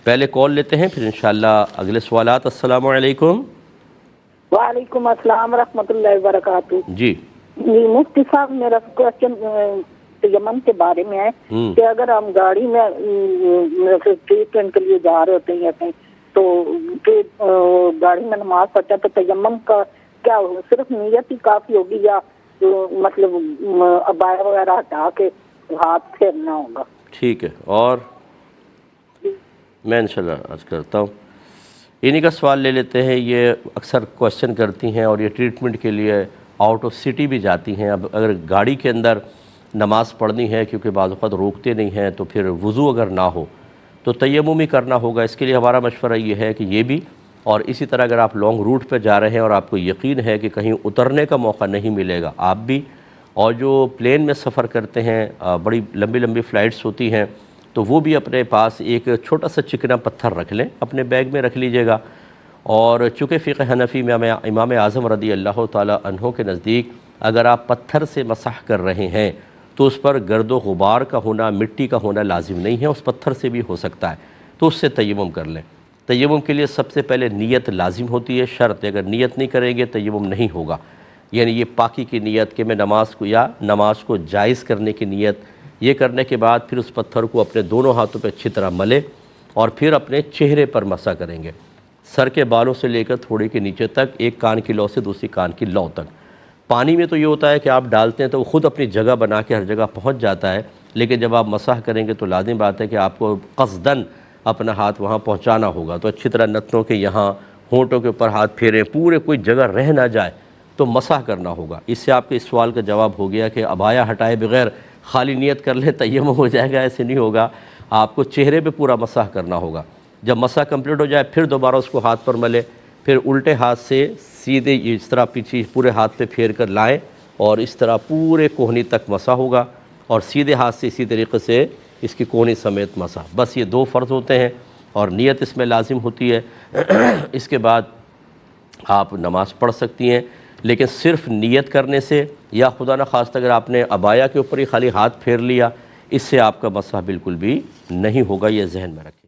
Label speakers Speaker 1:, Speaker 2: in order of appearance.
Speaker 1: پہلے کال لیتے ہیں پھر انشاءاللہ اگلے سوالات۔ السلام علیکم۔
Speaker 2: وعلیکم السلام ورحمۃ اللہ وبرکاتہ۔
Speaker 1: جی
Speaker 2: مفتی صاحب، میرا کوشچن تیمم کے بارے میں ہے کہ اگر ہم گاڑی میں ٹریٹمنٹ کے لیے جا رہے ہوتے ہیں کہیں تو گاڑی میں نماز پڑھتے ہیں تو تیمم کا کیا صرف نیت ہی کافی ہوگی یا مطلب عبایا وغیرہ ہٹا کے ہاتھ پھیرنا ہوگا؟
Speaker 1: ٹھیک ہے، اور میں انشاءاللہ عرض کرتا ہوں، انہی کا سوال لے لیتے ہیں۔ یہ اکثر کوشچن کرتی ہیں اور یہ ٹریٹمنٹ کے لیے آؤٹ آف سٹی بھی جاتی ہیں۔ اب اگر گاڑی کے اندر نماز پڑھنی ہے کیونکہ بعض اوقات روکتے نہیں ہیں تو پھر وضو اگر نہ ہو تو تیمم ہی کرنا ہوگا۔ اس کے لیے ہمارا مشورہ یہ ہے کہ یہ بھی، اور اسی طرح اگر آپ لانگ روٹ پہ جا رہے ہیں اور آپ کو یقین ہے کہ کہیں اترنے کا موقع نہیں ملے گا، آپ بھی، اور جو پلین میں سفر کرتے ہیں، بڑی لمبی لمبی فلائٹس ہوتی ہیں، تو وہ بھی اپنے پاس ایک چھوٹا سا چکنا پتھر رکھ لیں، اپنے بیگ میں رکھ لیجئے گا۔ اور چونکہ فقہ حنفی میں امام اعظم رضی اللہ تعالی عنہ کے نزدیک اگر آپ پتھر سے مسح کر رہے ہیں تو اس پر گرد و غبار کا ہونا، مٹی کا ہونا لازم نہیں ہے، اس پتھر سے بھی ہو سکتا ہے، تو اس سے تیمم کر لیں۔ تیمم کے لیے سب سے پہلے نیت لازم ہوتی ہے، شرط ہے، اگر نیت نہیں کریں گے تیمم نہیں ہوگا۔ یعنی یہ پاکی کی نیت کہ میں نماز کو یا نماز کو جائز کرنے کی نیت، یہ کرنے کے بعد پھر اس پتھر کو اپنے دونوں ہاتھوں پہ اچھی طرح ملے اور پھر اپنے چہرے پر مسح کریں گے، سر کے بالوں سے لے کر تھوڑے کے نیچے تک، ایک کان کی لو سے دوسری کان کی لو تک۔ پانی میں تو یہ ہوتا ہے کہ آپ ڈالتے ہیں تو وہ خود اپنی جگہ بنا کے ہر جگہ پہنچ جاتا ہے، لیکن جب آپ مسح کریں گے تو لازم بات ہے کہ آپ کو قصداً اپنا ہاتھ وہاں پہنچانا ہوگا۔ تو اچھی طرح نتنوں کے یہاں، ہونٹوں کے اوپر ہاتھ پھیریں، پورے کوئی جگہ رہ نہ جائے تو مسح کرنا ہوگا۔ اس سے آپ کے اس سوال کا جواب ہو گیا کہ عبایا ہٹائے بغیر خالی نیت کر لیں تیمم ہو جائے گا، ایسے نہیں ہوگا، آپ کو چہرے پہ پورا مسح کرنا ہوگا۔ جب مسح کمپلیٹ ہو جائے پھر دوبارہ اس کو ہاتھ پر ملے، پھر الٹے ہاتھ سے سیدھے اس طرح پیچھے پورے ہاتھ پہ پھیر کر لائیں اور اس طرح پورے کوہنی تک مسح ہوگا، اور سیدھے ہاتھ سے اسی طریقے سے اس کی کوہنی سمیت مسح۔ بس یہ دو فرض ہوتے ہیں اور نیت اس میں لازم ہوتی ہے۔ اس کے بعد آپ نماز پڑھ سکتی ہیں، لیکن صرف نیت کرنے سے یا خدا نخواستہ اگر آپ نے عبایا کے اوپر ہی خالی ہاتھ پھیر لیا، اس سے آپ کا مسح بالکل بھی نہیں ہوگا، یہ ذہن میں رکھیں۔